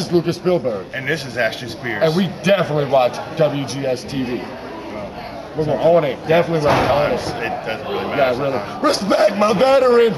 is Lucas Spielberg. And this is Ashton Spears. And we definitely watch WGS-TV. We're going to own it. Definitely going to own it. It doesn't really matter. Yeah, really. Respect my veteran!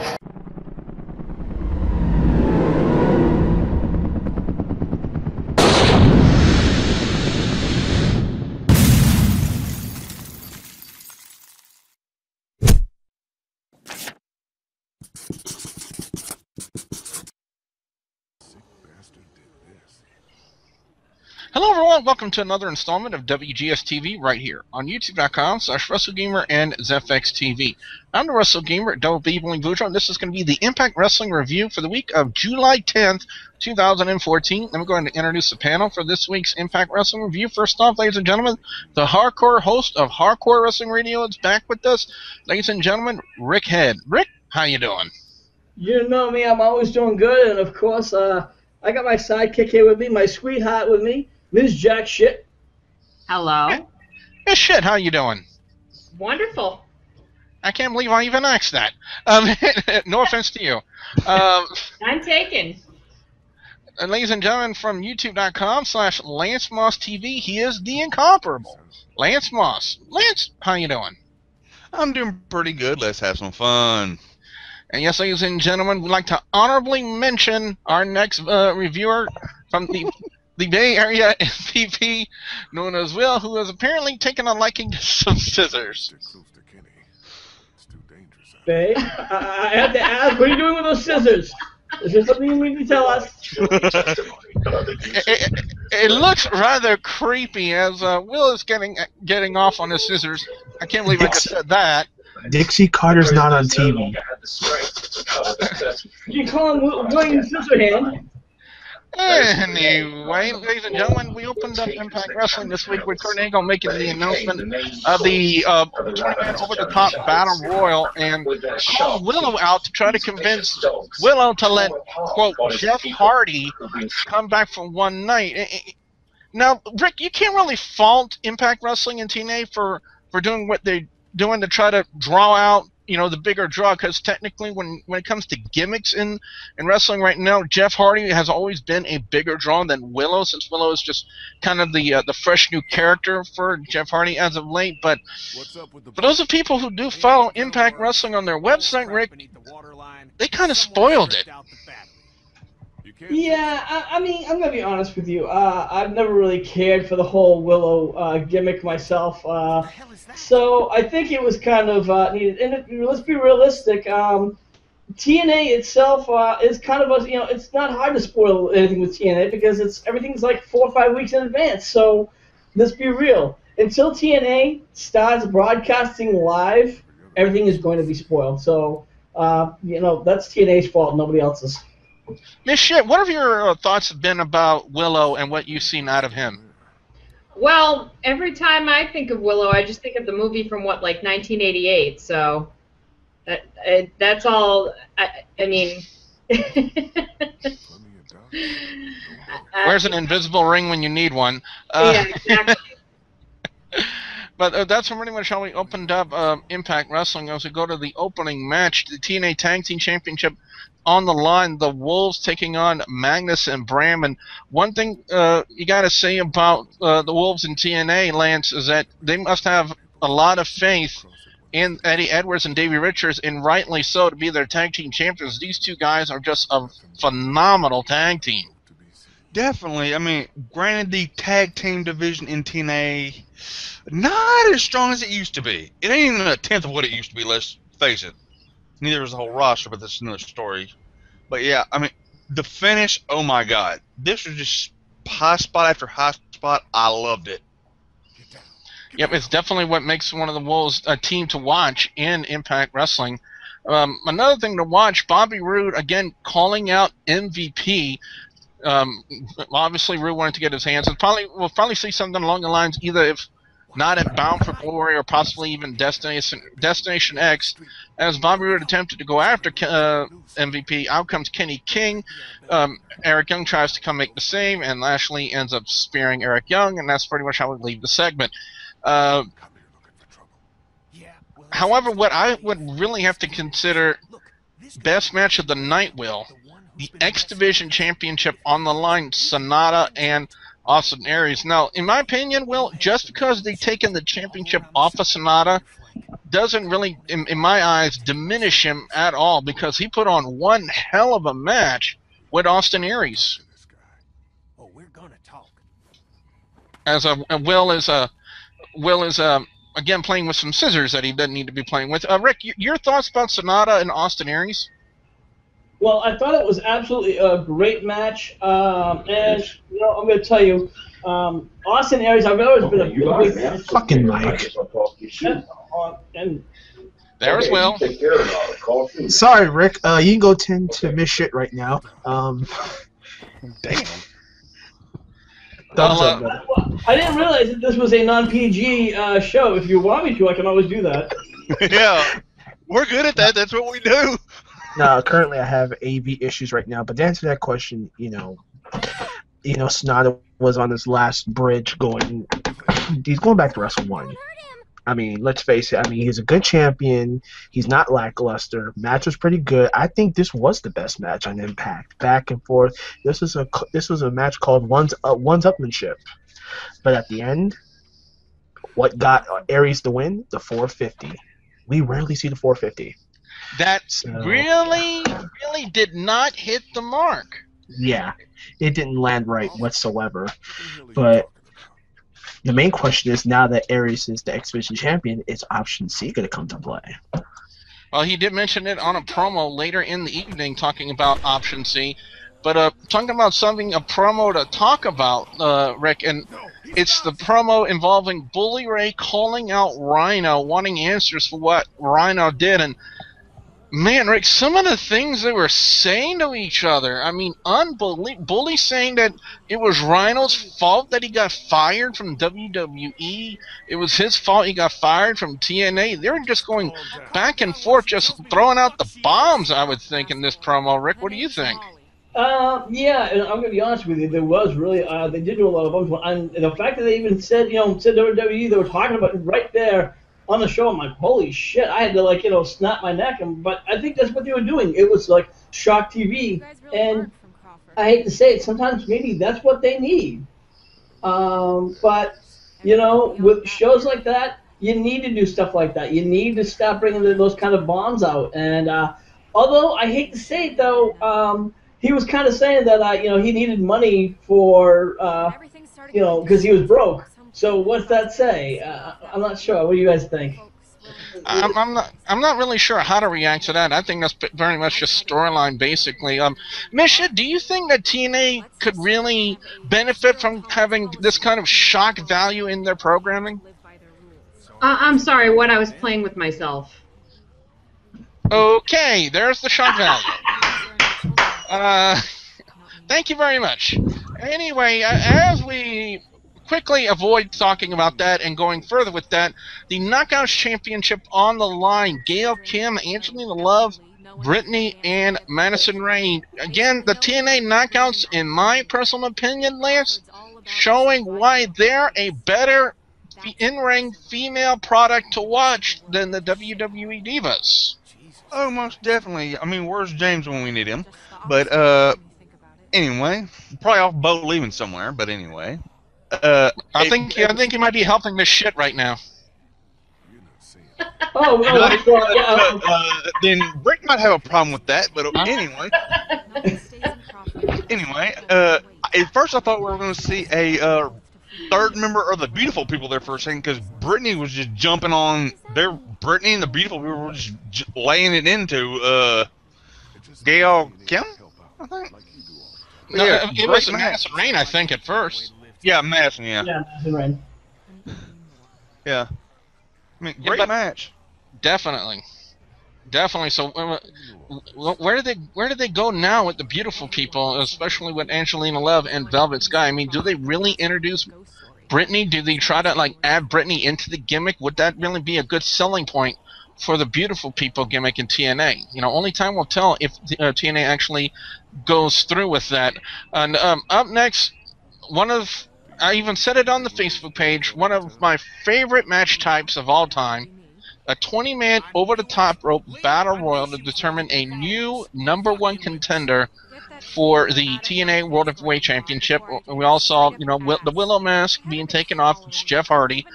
Hello everyone, welcome to another installment of WGS-TV right here on YouTube.com/WrestleGamer and ZFX-TV. I'm the WrestleGamer at Davey, and this is going to be the Impact Wrestling review for the week of July 10th, 2014. I'm going to introduce the panel for this week's Impact Wrestling review. First off, ladies and gentlemen, the hardcore host of Hardcore Wrestling Radio is back with us. Ladies and gentlemen, Rick Head. Rick, how you doing? You know me, I'm always doing good, and of course, I got my sidekick here with me, my sweetheart with me, Ms. Jacque Schitt. Hello. Miss Schitt, how you doing? Wonderful. I can't believe I even asked that. No offense to you. I'm taken. And ladies and gentlemen, from YouTube.com/LanceMossTV, he is the incomparable Lance Moss. Lance, how you doing? I'm doing pretty good. Let's have some fun. And yes, ladies and gentlemen, we'd like to honorably mention our next reviewer from the Bay Area MVP, known as Will, who has apparently taken a liking to some scissors. Bay, I have to ask, what are you doing with those scissors? Is there something you need to tell us? It looks rather creepy as Will is getting off on his scissors. I can't believe I just said that. Dixie Carter's not on TV. You call him William Scissorhand? Anyway, ladies and gentlemen, we opened up Impact Wrestling this week with Kurt Angle making the announcement of the 20-man over-the-top Battle Royal and called Willow out to try to convince Willow to let, quote, Jeff Hardy come back for one night. Now, Rick, you can't really fault Impact Wrestling and TNA for doing what they're doing to try to draw out, you know, the bigger draw, because technically when it comes to gimmicks in wrestling right now, Jeff Hardy has always been a bigger draw than Willow, since Willow is just kind of the fresh new character for Jeff Hardy as of late. But for those of people who do follow Impact Wrestling on their website, Rick, they kind of spoiled it. Yeah, I mean, I'm going to be honest with you. I've never really cared for the whole Willow gimmick myself. So I think it was kind of needed. And let's be realistic. TNA itself is kind of a, it's not hard to spoil anything with TNA because everything's like 4 or 5 weeks in advance. So let's be real. Until TNA starts broadcasting live, everything is going to be spoiled. So, that's TNA's fault, nobody else's. Miss Schitt, what have your thoughts been about Willow and what you've seen out of him? Well, every time I think of Willow, I just think of the movie from, like 1988, so that's all, I mean... Where's an invisible ring when you need one? Yeah, exactly. But that's pretty much how we opened up Impact Wrestling. As we go to the opening match, the TNA Tag Team Championship on the line, the Wolves taking on Magnus and Bram. And one thing you got to say about the Wolves and TNA, Lance, is that they must have a lot of faith in Eddie Edwards and Davey Richards, and rightly so, to be their tag team champions. These two guys are just a phenomenal tag team. Definitely. I mean, granted, the tag team division in TNA not as strong as it used to be. It ain't even a tenth of what it used to be, let's face it. Neither is the whole roster, but that's another story. But yeah, I mean, the finish, oh my god. This was just high spot after high spot. I loved it. Yep, it's definitely what makes one of the Wolves a team to watch in Impact Wrestling. Another thing to watch, Bobby Roode, again, calling out MVP. Obviously, Roode wanted to get his hands. We'll probably see something along the lines, either if not at Bound for Glory or possibly even Destination X, as Bobby Roode attempted to go after MVP. Out comes Kenny King. Eric Young tries to come make the save, and Lashley ends up spearing Eric Young, and that's pretty much how we leave the segment. However, what I would really have to consider best match of the night, Will, the X Division Championship on the line, Sanada and Austin Aries. Now, in my opinion, Will, just because they've taken the championship off of Sanada doesn't really, in my eyes, diminish him at all, because he put on one hell of a match with Austin Aries. As Will is again playing with some scissors that he doesn't need to be playing with. Rick, your thoughts about Sanada and Austin Aries? Well, I thought it was absolutely a great match, and you know, I'm going to tell you, Austin Aries, I've always been a big fan. Fucking Mike. And There's Will. Sorry, Rick. You can go tend to miss shit right now. Damn. Thumbs up, brother. I didn't realize that this was a non-PG show. If you want me to, I can always do that. Yeah, we're good at that. That's what we do. No, currently I have AV issues right now. But to answer that question, you know, Sanada was on his last bridge going. He's going back to Wrestle 1. I mean, let's face it. I mean, he's a good champion. He's not lackluster. Match was pretty good. I think this was the best match on Impact. Back and forth. This was a match called one-upmanship. But at the end, what got Aries the win? The 450. We rarely see the 450. That really did not hit the mark. Yeah, it didn't land right whatsoever. But the main question is, now that Aries is the X Division champion, is Option C going to come to play? Well, he did mention it on a promo later in the evening, talking about Option C. But talking about something, a promo to talk about, Rick, and it's the promo involving Bully Ray calling out Rhino, wanting answers for what Rhino did. And man, Rick, some of the things they were saying to each other, I mean, unbelievable. Bully saying that it was Rhino's fault that he got fired from WWE. It was his fault he got fired from TNA. They were just going back and forth, just throwing out the bombs, I would think, in this promo. Rick, what do you think? Yeah, and I'm gonna be honest with you. There was really, they did do a lot of bumps, and the fact that they even said WWE, they were talking about it right there on the show. I'm like, holy shit! I had to snap my neck. But I think that's what they were doing. It was like shock TV, and I hate to say it, sometimes maybe that's what they need. But with shows like that, you need to do stuff like that. You need to stop bringing those kind of bombs out. And although I hate to say it though. He was kind of saying that he needed money for because he was broke. So what's that say? I'm not sure. What do you guys think? I'm not really sure how to react to that. I think that's very much just storyline, basically. Misha, do you think that TNA could really benefit from having this kind of shock value in their programming? I'm sorry, what? I was playing with myself. Okay, there's the shock value. Thank you very much. Anyway, as we quickly avoid talking about that and going further with that, the Knockouts Championship on the line. Gail Kim, Angelina Love, Brittany, and Madison Rayne. Again, the TNA Knockouts, in my personal opinion, Lance, showing why they're a better in-ring female product to watch than the WWE Divas. Oh, most definitely. I mean, where's James when we need him? But anyway, probably off boat leaving somewhere. But anyway, I think he might be helping this shit right now. Then Rick might have a problem with that. But anyway, at first I thought we were going to see a third member of the Beautiful People there for a second, because Brittany was just jumping on there. Brittany and the Beautiful People were just laying it into Gail Kim, I think. No, it was Madison Rayne, I think, at first. Yeah, Madison. Yeah. Yeah, Madison Rayne. Yeah. I mean, great match. Definitely. So, where do they go now with the Beautiful People, especially with Angelina Love and Velvet Sky? I mean, do they really introduce Brittany? Do they try to add Brittany into the gimmick? Would that really be a good selling point for the Beautiful People gimmick in TNA? Only time will tell if TNA actually goes through with that. And up next, I even said it on the Facebook page, one of my favorite match types of all time, a 20-man over-the-top rope battle royal to determine a new #1 contender for the TNA World Heavyweight Championship. We all saw, the Willow mask being taken off. It's Jeff Hardy.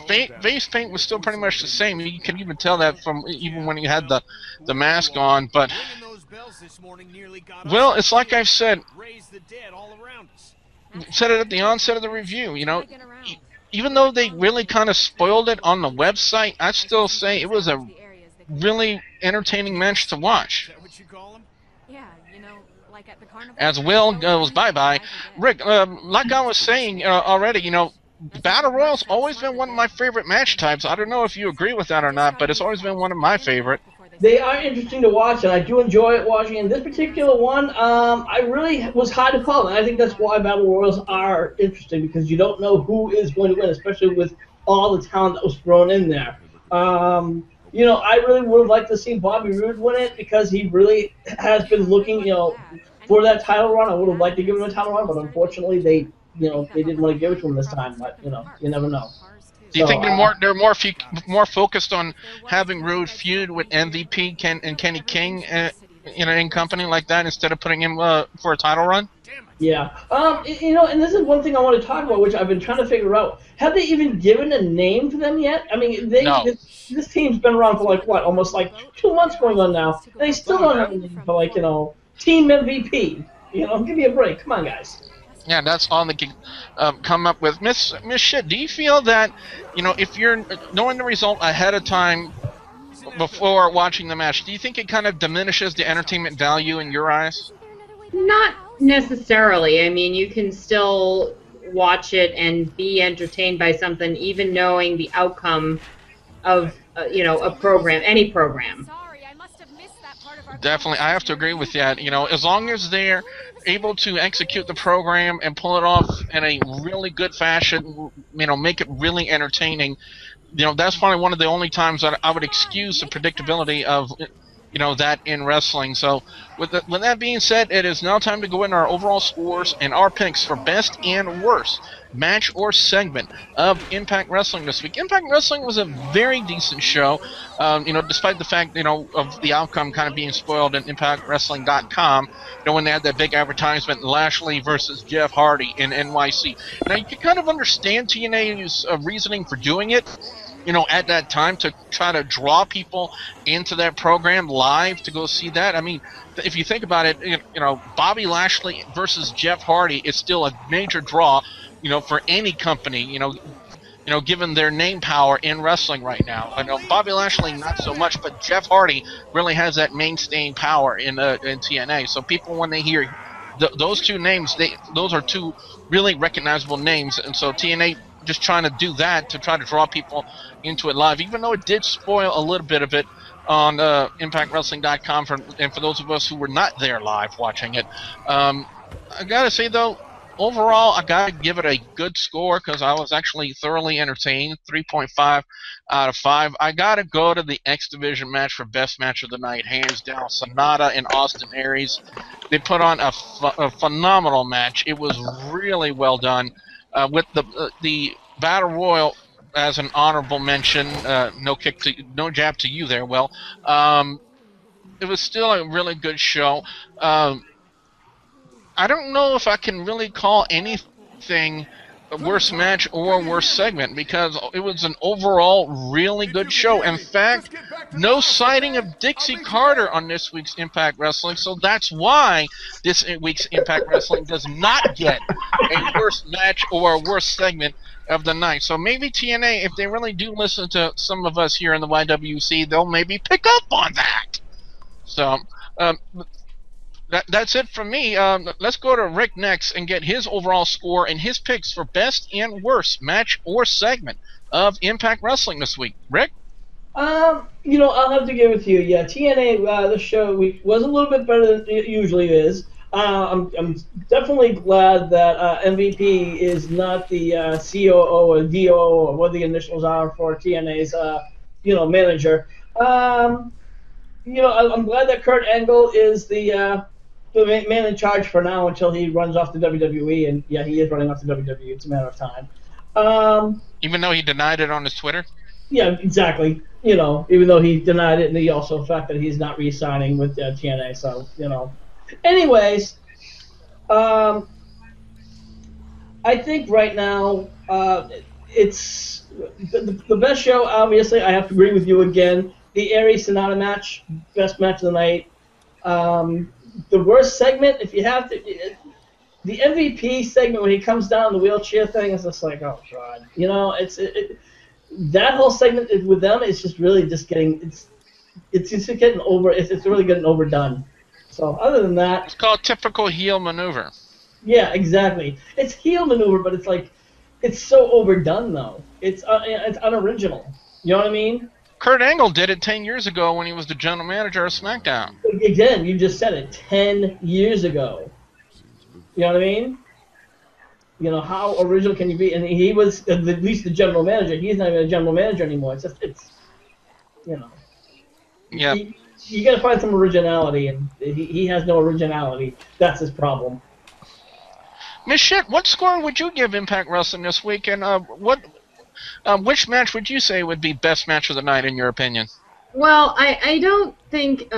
Face paint was still pretty much the same. You can even tell that from even when he had the mask on. But, well, it's like I've said it at the onset of the review. Even though they really kind of spoiled it on the website, I still say it was a really entertaining match to watch. As Will goes bye-bye, Rick, like I was saying already, Battle Royal's always been one of my favorite match types. I don't know if you agree with that or not, but it's always been one of my favorite. They are interesting to watch, and I do enjoy it watching. And this particular one, I really was hard to call, and I think that's why Battle Royals are interesting, because you don't know who is going to win, especially with all the talent that was thrown in there. I really would have liked to see Bobby Roode win it, because he really has been looking, for that title run. I would have liked to give him a title run, but unfortunately they didn't want to give it to him this time. But you never know. Do you think they're more focused on having Roode feud with MVP and Kenny King, in company like that, instead of putting him for a title run? Yeah. And this is one thing I want to talk about, which I've been trying to figure out. Have they even given a name to them yet? I mean, No. This team's been around for almost 2 months going on now. And they still don't have a name for Team MVP. Give me a break. Come on, guys. Yeah, that's all they can come up with. Miss Schitt, do you feel that, if you're knowing the result ahead of time before watching the match, do you think it kind of diminishes the entertainment value in your eyes? Not necessarily. I mean, you can still watch it and be entertained by something, even knowing the outcome of, a program, any program. Definitely, I have to agree with that. As long as they're able to execute the program and pull it off in a really good fashion, make it really entertaining, that's probably one of the only times that I would excuse the predictability of, that in wrestling. So with that being said, it is now time to go into our overall scores and our picks for best and worst match or segment of Impact Wrestling this week. Impact Wrestling was a very decent show, despite the fact, of the outcome kind of being spoiled in ImpactWrestling.com, when they had that big advertisement, Lashley versus Jeff Hardy in NYC. Now, you can kind of understand TNA's reasoning for doing it, at that time, to try to draw people into that program live to go see that. I mean, if you think about it, Bobby Lashley versus Jeff Hardy is still a major draw, for any company, given their name power in wrestling right now. I know Bobby Lashley not so much, but Jeff Hardy really has that mainstaying power in TNA. So people, when they hear those two names, those are two really recognizable names, and so TNA just trying to do that to try to draw people into it live, even though it did spoil a little bit of it on ImpactWrestling.com and for those of us who were not there live watching it. I gotta say though, overall, I gotta give it a good score because I was actually thoroughly entertained. 3.5 out of 5. I gotta go to the X Division match for best match of the night, hands down. Sanada and Austin Aries. They put on a phenomenal match. It was really well done. With the Battle Royal as an honorable mention, no jab to you there, Will. It was still a really good show. I don't know if I can really call anything a worst match or worst segment because it was an overall really good show. In fact, no sighting of Dixie Carter on this week's Impact Wrestling, so that's why this week's Impact Wrestling does not get a worst match or a worst segment of the night. So maybe TNA, if they really do listen to some of us here in the YWC, they'll maybe pick up on that. So that's it from me. Let's go to Rick next and get his overall score and his picks for best and worst match or segment of Impact Wrestling this week. Rick? I'll have to give it to you. Yeah, TNA, the show was a little bit better than it usually is. I'm definitely glad that MVP is not the COO or DOO or what the initials are for TNA's, manager. I'm glad that Kurt Angle is the man in charge for now until he runs off to WWE, and yeah, he is running off to WWE. It's a matter of time. Even though he denied it on his Twitter? Yeah, exactly. You know, even though he denied it, and he also the fact that he's not re-signing with TNA. So, you know. Anyways, um, I think right now it's the best show. Obviously, I have to agree with you again. The Aries Sanada match, best match of the night. The worst segment, if you have to, the MVP segment when he comes down the wheelchair thing is just like, oh god, you know, that whole segment with them is just really just getting it's just getting over. It's really getting overdone. So other than that, It's called typical heel maneuver. yeah, exactly. It's heel maneuver, but it's like it's so overdone though. It's unoriginal. You know what I mean? Kurt Angle did it 10 years ago when he was the general manager of SmackDown. Again, you just said it 10 years ago. You know what I mean? You know, how original can you be? And he was at least the general manager. He's not even a general manager anymore. It's you know. Yeah. You got to find some originality, and he has no originality. That's his problem. Miss Schitt, what score would you give Impact Wrestling this week, and which match would you say would be best match of the night in your opinion? Well, I don't think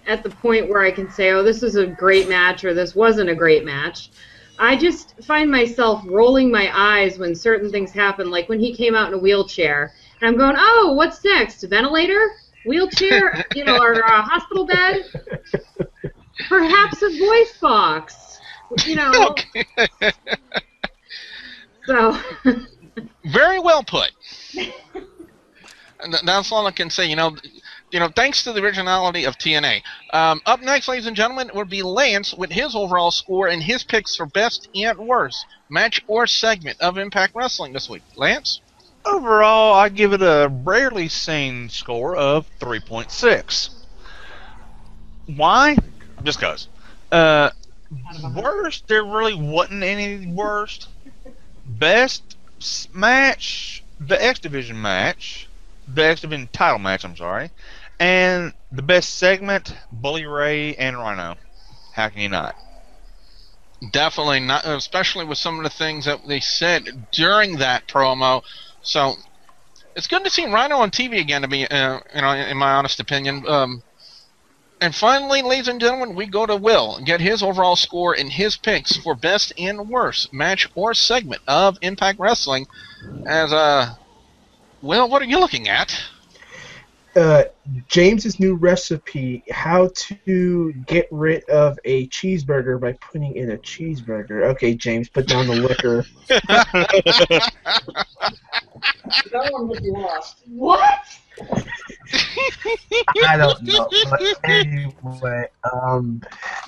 at the point where I can say, oh, this is a great match or this wasn't a great match. I just find myself rolling my eyes when certain things happen, like when he came out in a wheelchair, and I'm going, oh, what's next? Ventilator? Wheelchair? You know, or a hospital bed? Perhaps a voice box? You know. Okay. So. Very well put. And that's all I can say. You know, thanks to the originality of TNA. Up next, ladies and gentlemen, would be Lance with his overall score and his picks for best and worst match or segment of Impact Wrestling this week. Lance? Overall, I give it a rarely seen score of 3.6. Why? Just because. Worst, there really wasn't any worst. Best match, the X Division match, the X Division title match, I'm sorry, and the best segment, Bully Ray and Rhino. How can you not? Definitely not, especially with some of the things that they said during that promo. So it's good to see Rhino on TV again, to be, in my honest opinion. And finally, ladies and gentlemen, we go to Will and get his overall score and his picks for best and worst match or segment of Impact Wrestling. As Will, what are you looking at? James's new recipe: how to get rid of a cheeseburger by putting in a cheeseburger. Okay, James, put down the liquor. That one was lost. What? I don't know. But anyway,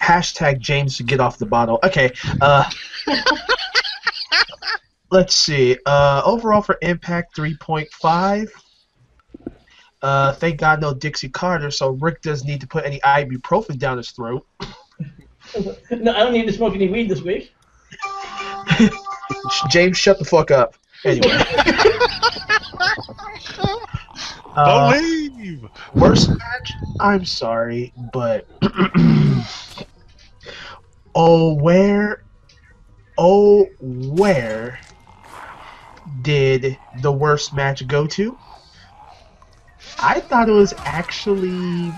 hashtag James to get off the bottle. Okay. Let's see. Overall for Impact, 3.5. Thank God no Dixie Carter, so Rick doesn't need to put any ibuprofen down his throat. No, I don't need to smoke any weed this week. James, shut the fuck up. Anyway. Believe! Worst match? I'm sorry, but where did the worst match go to? I thought it was actually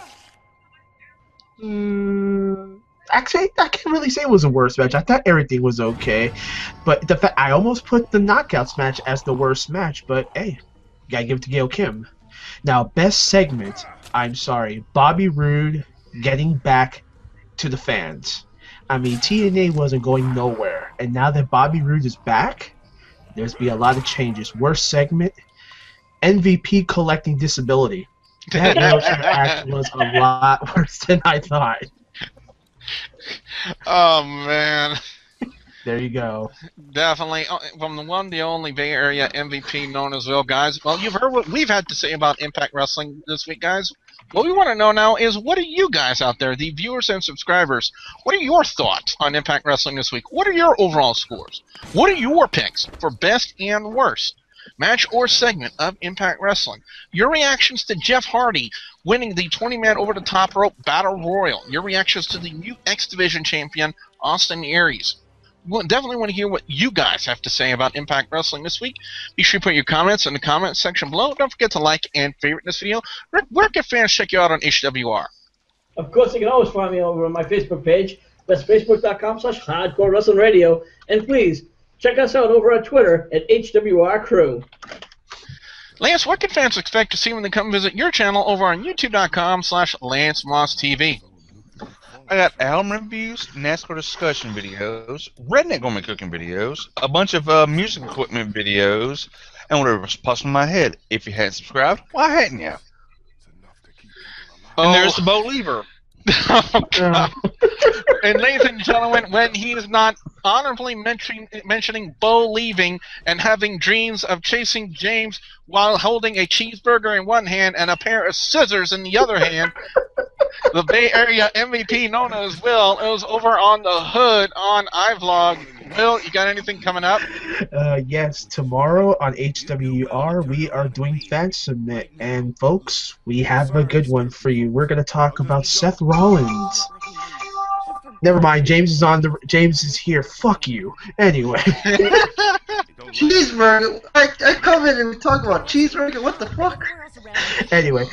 actually, I can't really say it was the worst match. I thought everything was okay, but the fact I almost put the Knockouts match as the worst match. But hey, gotta give it to Gail Kim. Now, best segment. I'm sorry, Bobby Roode getting back to the fans. I mean, TNA wasn't going nowhere, and now that Bobby Roode is back, there's been a lot of changes. Worst segment. MVP collecting disability. That act was a lot worse than I thought. Oh, man. There you go. Definitely. From the one, the only Bay Area MVP known as Will, guys. Well, you've heard what we've had to say about Impact Wrestling this week, guys. What we want to know now is, what are you guys out there, the viewers and subscribers, what are your thoughts on Impact Wrestling this week? What are your overall scores? What are your picks for best and worst match or segment of Impact Wrestling? Your reactions to Jeff Hardy winning the 20-man over-the-top rope battle royal. Your reactions to the new X Division champion, Austin Aries. definitely want to hear what you guys have to say about Impact Wrestling this week. Be sure to put your comments in the comments section below. Don't forget to like and favorite this video. Rick, where can fans check you out on HWR? Of course, you can always find me over on my Facebook page. That's facebook.com/Hardcore Wrestling Radio. And please, check us out over on Twitter at HWR Crew. Lance, what can fans expect to see when they come visit your channel over on youtube.com/LanceMossTV? I got album reviews, NASCAR discussion videos, redneck woman cooking videos, a bunch of music equipment videos, and whatever's popping in my head. If you hadn't subscribed, why hadn't you? And there's the Bo Lever. Oh, God. And ladies and gentlemen, when he is not honorably mentioning Bo leaving and having dreams of chasing James while holding a cheeseburger in one hand and a pair of scissors in the other hand, the Bay Area MVP known as Will is over on the hood on iVlog. Will, you got anything coming up? Yes, tomorrow on HWR we are doing Fan Submit, and folks, we have a good one for you. We're going to talk about Seth Rollins. Never mind, James is here. Fuck you. Anyway. Cheeseburger. I come in and we talk about cheeseburger. What the fuck? Anyway,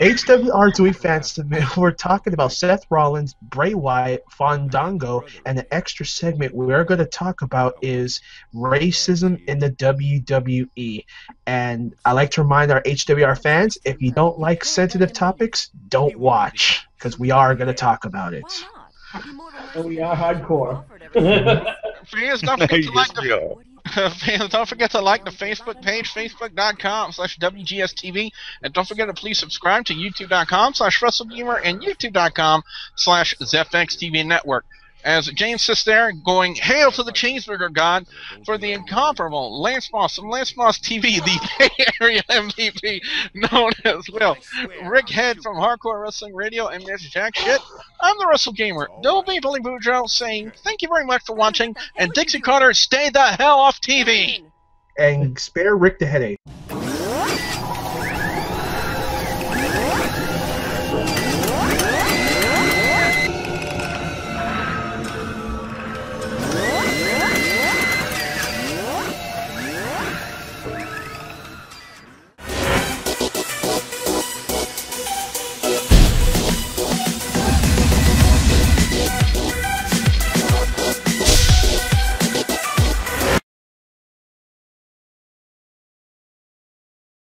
HWR doing Fan Submit. We're talking about Seth Rollins, Bray Wyatt, Fandango, and the extra segment we're going to talk about is racism in the WWE. And I like to remind our HWR fans, if you don't like sensitive topics, don't watch, because we are going to talk about it. And we are hardcore. Fans, don't forget to like the fans, don't forget to like the Facebook page, facebook.com/WGS-TV, and don't forget to please subscribe to youtube.com/WrestleGamer and youtube.com/ZFXTV Network. As James sits there going, hail to the cheeseburger god for the incomparable Lance Moss from Lance Moss TV, the Bay Area MVP known as Will. Rick Head from Hardcore Wrestling Radio and Miss Jacque Schitt. I'm the Wrestle Gamer, Davey Billy Boudreaux, saying thank you very much for watching, and Dixie Carter, stay the hell off TV! And spare Rick the headache.